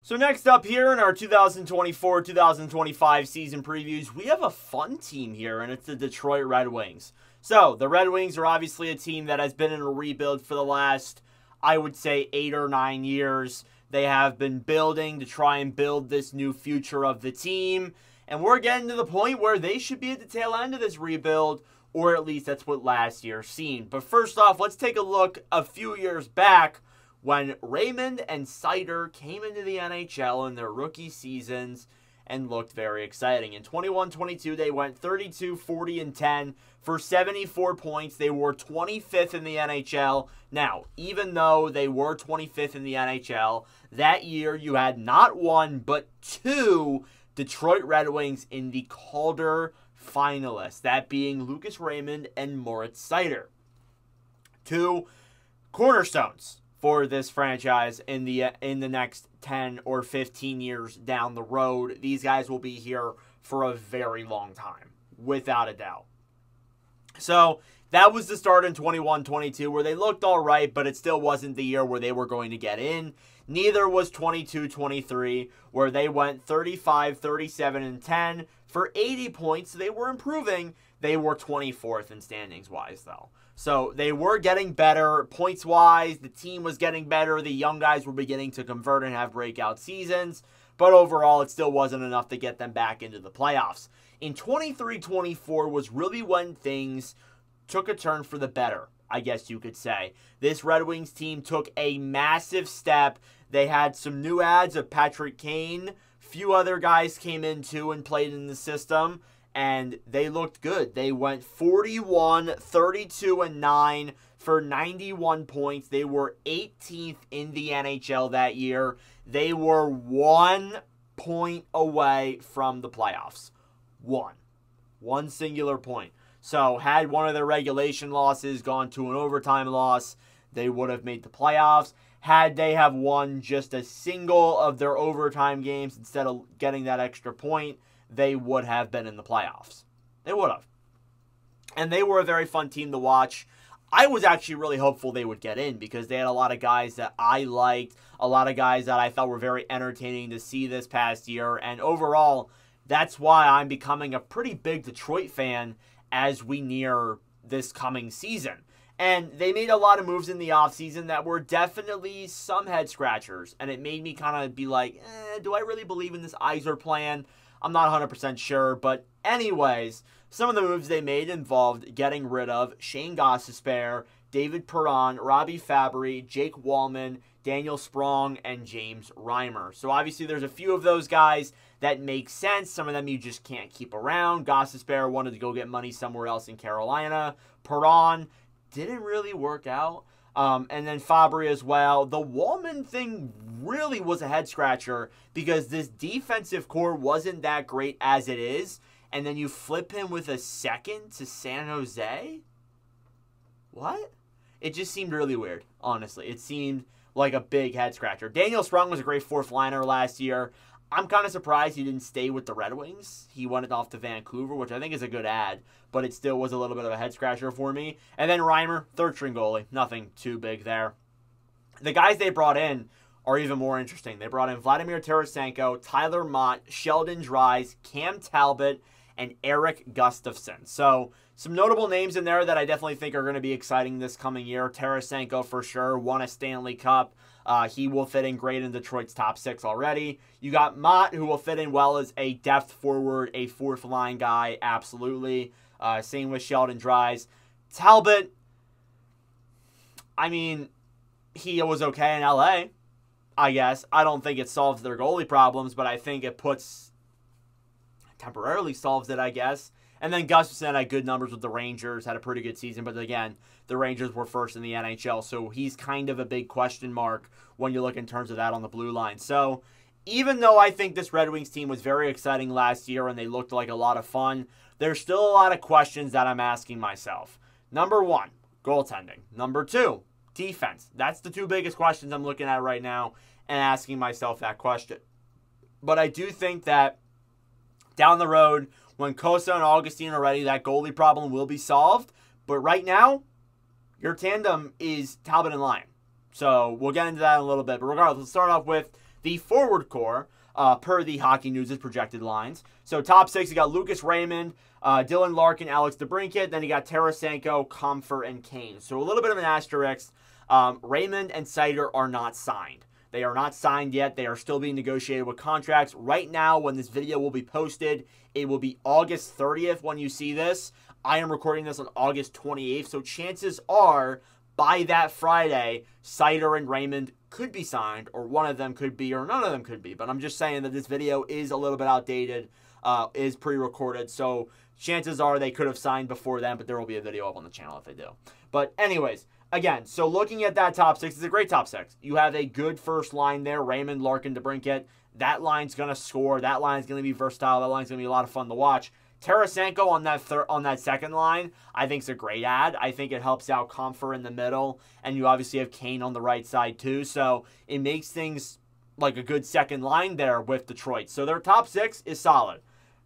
So next up here in our 2024-2025 season previews, we have a fun team here, and it's the Detroit Red Wings. So the Red Wings are obviously a team that has been in a rebuild for the last, I would say, 8 or 9 years. They have been building to try and build this new future of the team, and we're getting to the point where they should be at the tail end of this rebuild, or at least that's what last year seemed. But first off, let's take a look a few years back when Raymond and Seider came into the NHL in their rookie seasons and looked very exciting. In 21-22, they went 32, 40, and 10 for 74 points. They were 25th in the NHL. Now, even though they were 25th in the NHL, that year you had not one, but two Detroit Red Wings in the Calder finalists, that being Lucas Raymond and Moritz Seider. Two cornerstones for this franchise in the next 10 or 15 years down the road. These guys will be here for a very long time, without a doubt. So that was the start in 21-22 where they looked all right, but it still wasn't the year where they were going to get in. Neither was 22-23 where they went 35, 37, and 10 for 80 points. So they were improving. They were 24th in standings-wise, though. So they were getting better points-wise. The team was getting better. The young guys were beginning to convert and have breakout seasons. But overall, it still wasn't enough to get them back into the playoffs. In 23-24 was really when things took a turn for the better, I guess you could say. This Red Wings team took a massive step. They had some new adds of Patrick Kane. Few other guys came in too and played in the system, and they looked good. They went 41, 32, and 9 for 91 points. They were 18th in the NHL that year. They were 1 point away from the playoffs. One singular point. So had one of their regulation losses gone to an overtime loss, they would have made the playoffs. Had they have won just a single of their overtime games instead of getting that extra point, they would have been in the playoffs. They would have. And they were a very fun team to watch. I was actually really hopeful they would get in because they had a lot of guys that I liked, a lot of guys that I thought were very entertaining to see this past year. And overall, that's why I'm becoming a pretty big Detroit fan as we near this coming season. And they made a lot of moves in the offseason that were definitely some head scratchers. And it made me kind of be like, do I really believe in this Yzer plan? I'm not 100% sure. But anyways, some of the moves they made involved getting rid of Shane Gostisbehere, David Perron, Robbie Fabry, Jake Wallman, Daniel Sprong, and James Reimer. So obviously there's a few of those guys that make sense. Some of them you just can't keep around. Gostisbehere wanted to go get money somewhere else in Carolina. Perron didn't really work out. And then Fabry as well. The Wallman thing really was a head-scratcher because this defensive core wasn't that great as it is. And then you flip him with a second to San Jose? What? It just seemed really weird, honestly. It seemed like a big head-scratcher. Daniel Sprong was a great fourth liner last year. I'm kind of surprised he didn't stay with the Red Wings. He went off to Vancouver, which I think is a good ad, but it still was a little bit of a head-scratcher for me. And then Reimer, third-string goalie. Nothing too big there. The guys they brought in are even more interesting. They brought in Vladimir Tarasenko, Tyler Mott, Sheldon Dries, Cam Talbot, and Eric Gustafsson. So some notable names in there that I definitely think are going to be exciting this coming year. Tarasenko for sure, won a Stanley Cup. He will fit in great in Detroit's top six already. You got Mott, who will fit in well as a depth forward, a fourth line guy, absolutely. Same with Sheldon Dries. Talbot, I mean, he was okay in LA, I guess. I don't think it solves their goalie problems, but I think it temporarily solves it, I guess. And then Gustafsson had good numbers with the Rangers, had a pretty good season. But again, the Rangers were first in the NHL, so he's kind of a big question mark when you look in terms of that on the blue line. So even though I think this Red Wings team was very exciting last year and they looked like a lot of fun, there's still a lot of questions that I'm asking myself. Number one, goaltending. Number two, defense. That's the two biggest questions I'm looking at right now and asking myself that question. But I do think that down the road, when Kosa and Augustine are ready, that goalie problem will be solved. But right now, your tandem is Talbot and Lyon. So we'll get into that in a little bit. But regardless, let's start off with the forward core, per the Hockey News' projected lines. So top 6, you got Lucas Raymond, Dylan Larkin, Alex DeBrincat. Then you got Tarasenko, Compher, and Kane. So a little bit of an asterisk. Raymond and Seider are not signed. They are not signed yet. They are still being negotiated with contracts. Right now, when this video will be posted, it will be August 30th when you see this. I am recording this on August 28th, so chances are, by that Friday, Seider and Raymond could be signed, or one of them could be, or none of them could be. But I'm just saying that this video is a little bit outdated, is pre-recorded, so chances are they could have signed before then, but there will be a video up on the channel if they do. But anyways, again, so looking at that top 6, it's a great top 6. You have a good first line there, Raymond, Larkin, DeBrincat. That line's going to score. That line's going to be versatile. That line's going to be a lot of fun to watch. Tarasenko on that second line, I think is a great ad. I think it helps out Compher in the middle, and you obviously have Kane on the right side too, so it makes things like a good second line there with Detroit. So their top 6 is solid.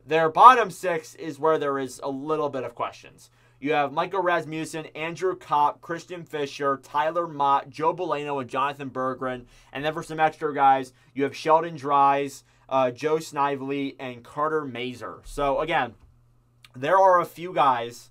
Their bottom 6 is where there is a little bit of questions. You have Michael Rasmussen, Andrew Kopp, Christian Fischer, Tyler Mott, Joe Boleno, and Jonathan Berggren. And then for some extra guys, you have Sheldon Dries, Joe Snively, and Carter Mazur. So again, there are a few guys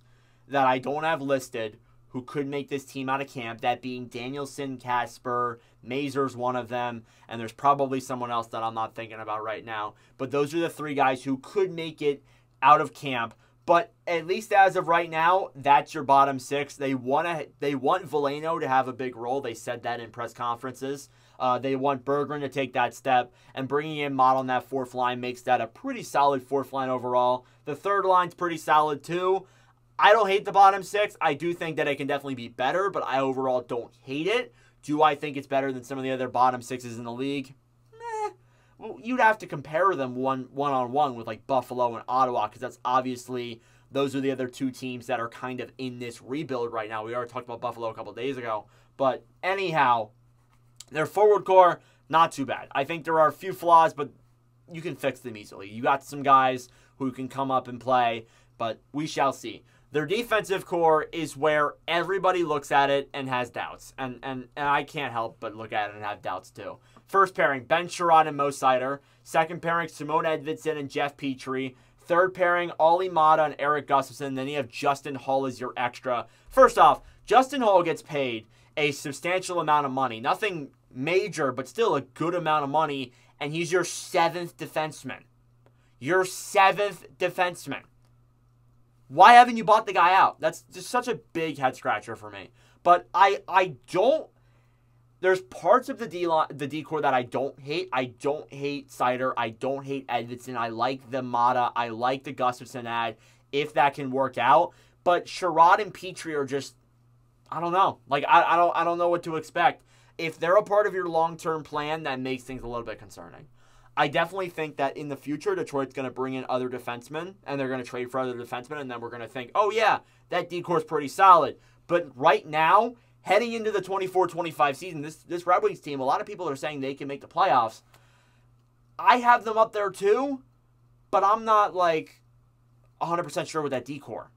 that I don't have listed who could make this team out of camp, that being Danielson, Kasper, Mazur's one of them, and there's probably someone else that I'm not thinking about right now. But those are the 3 guys who could make it out of camp. But at least as of right now, that's your bottom 6. They want Veleno to have a big role. They said that in press conferences. They want Berggren to take that step, and bringing in Mott on that 4th line makes that a pretty solid 4th line overall. The 3rd line's pretty solid too. I don't hate the bottom 6. I do think that it can definitely be better, but I overall don't hate it. Do I think it's better than some of the other bottom 6s in the league? Well, you'd have to compare them one-on-one with like Buffalo and Ottawa, because that's obviously, those are the other 2 teams that are kind of in this rebuild right now. We already talked about Buffalo a couple days ago. But anyhow, their forward core, not too bad. I think there are a few flaws, but you can fix them easily. You got some guys who can come up and play, but we shall see. Their defensive core is where everybody looks at it and has doubts. And I can't help but look at it and have doubts too. First pairing, Ben Sherrod and Mo Seider. Second pairing, Simone Edvinsson and Jeff Petrie. Third pairing, Olli Maatta and Eric Gustafsson. Then you have Justin Hull as your extra. First off, Justin Hull gets paid a substantial amount of money. Nothing major, but still a good amount of money. And he's your 7th defenseman. Your 7th defenseman. Why haven't you bought the guy out? That's just such a big head scratcher for me. But I don't. There's parts of the D-core that I don't hate. I don't hate Seider. I don't hate Edvinsson. I like the Maatta. I like the Gustafsson ad, if that can work out. But Sherrod and Petrie are just, I don't know. Like, I don't know what to expect. If they're a part of your long-term plan, that makes things a little bit concerning. I definitely think that in the future, Detroit's going to bring in other defensemen, and they're going to trade for other defensemen, and then we're going to think, oh yeah, that D-core is pretty solid. But right now, heading into the 24-25 season, this Red Wings team, a lot of people are saying they can make the playoffs. I have them up there too, but I'm not like 100% sure with that D-core,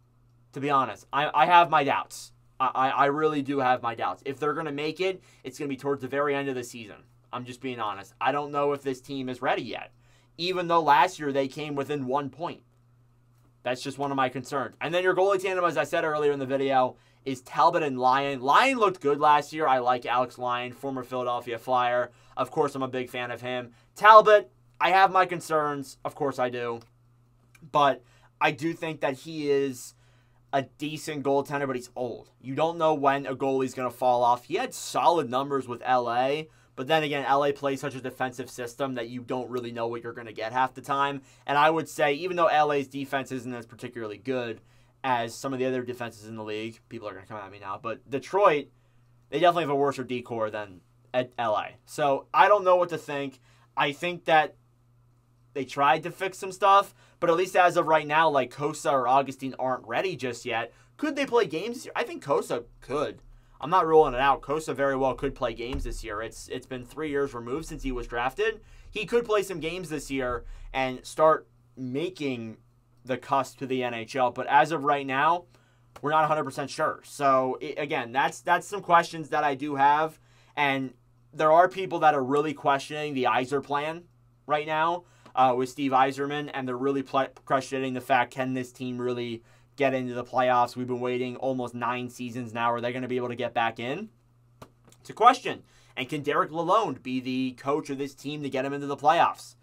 to be honest. I have my doubts. I really do have my doubts. If they're going to make it, it's going to be towards the very end of the season. I'm just being honest. I don't know if this team is ready yet, even though last year they came within 1 point. That's just one of my concerns. And then your goalie tandem, as I said earlier in the video, is Talbot and Lyon. Lyon looked good last year. I like Alex Lyon, former Philadelphia Flyer. Of course, I'm a big fan of him. Talbot, I have my concerns. Of course I do. But I do think that he is a decent goaltender, but he's old. You don't know when a goalie's going to fall off. He had solid numbers with LA, but then again, LA plays such a defensive system that you don't really know what you're going to get half the time. And I would say, even though LA's defense isn't as particularly good as some of the other defenses in the league, people are going to come at me now, but Detroit, they definitely have a worse D-core than at LA. So I don't know what to think. I think that they tried to fix some stuff, but at least as of right now, like Kosa or Augustine aren't ready just yet. Could they play games this year? I think Kosa could. I'm not ruling it out. Kosa very well could play games this year. It's been 3 years removed since he was drafted. He could play some games this year and start making the cusp to the NHL. But as of right now, we're not 100% sure. So, again, that's some questions that I do have. And there are people that are really questioning the Yzer plan right now with Steve Yzerman, and they're really questioning the fact, can this team really get into the playoffs? We've been waiting almost 9 seasons now. Are they going to be able to get back in? It's a question. And can Derek Lalonde be the coach of this team to get him into the playoffs?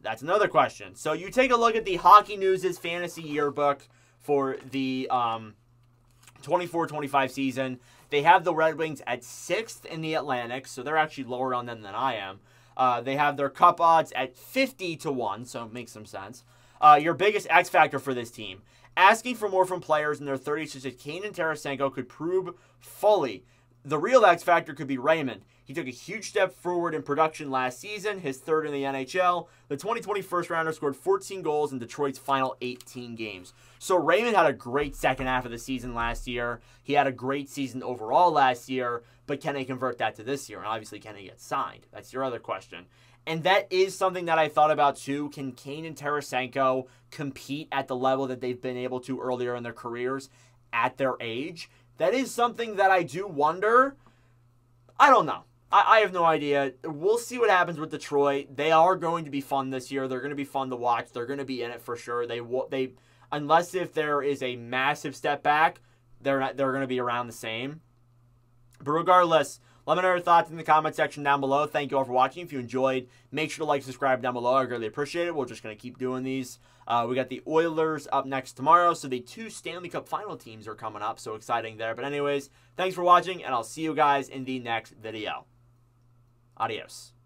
That's another question. So you take a look at the Hockey News' fantasy yearbook for the 24-25 season. They have the Red Wings at 6th in the Atlantic, so they're actually lower on them than I am. They have their cup odds at 50-1, so it makes some sense. Your biggest X factor for this team. Asking for more from players in their 30s such as Kane and Tarasenko could prove fully. The real X factor could be Raymond. He took a huge step forward in production last season, his 3rd in the NHL. The 2020 first-rounder scored 14 goals in Detroit's final 18 games. So Raymond had a great second half of the season last year. He had a great season overall last year, but can they convert that to this year? And obviously, can he get signed? That's your other question. And that is something that I thought about too. Can Kane and Tarasenko compete at the level that they've been able to earlier in their careers at their age? That is something that I do wonder. I don't know. I have no idea. We'll see what happens with Detroit. They are going to be fun this year. They're going to be fun to watch. They're going to be in it for sure. They unless if there is a massive step back, they're going to be around the same. But regardless, let me know your thoughts in the comment section down below. Thank you all for watching. If you enjoyed, make sure to like, subscribe down below. I greatly appreciate it. We're just going to keep doing these. We got the Oilers up next tomorrow, so the 2 Stanley Cup final teams are coming up, so exciting there. But anyways, thanks for watching, and I'll see you guys in the next video. Adios.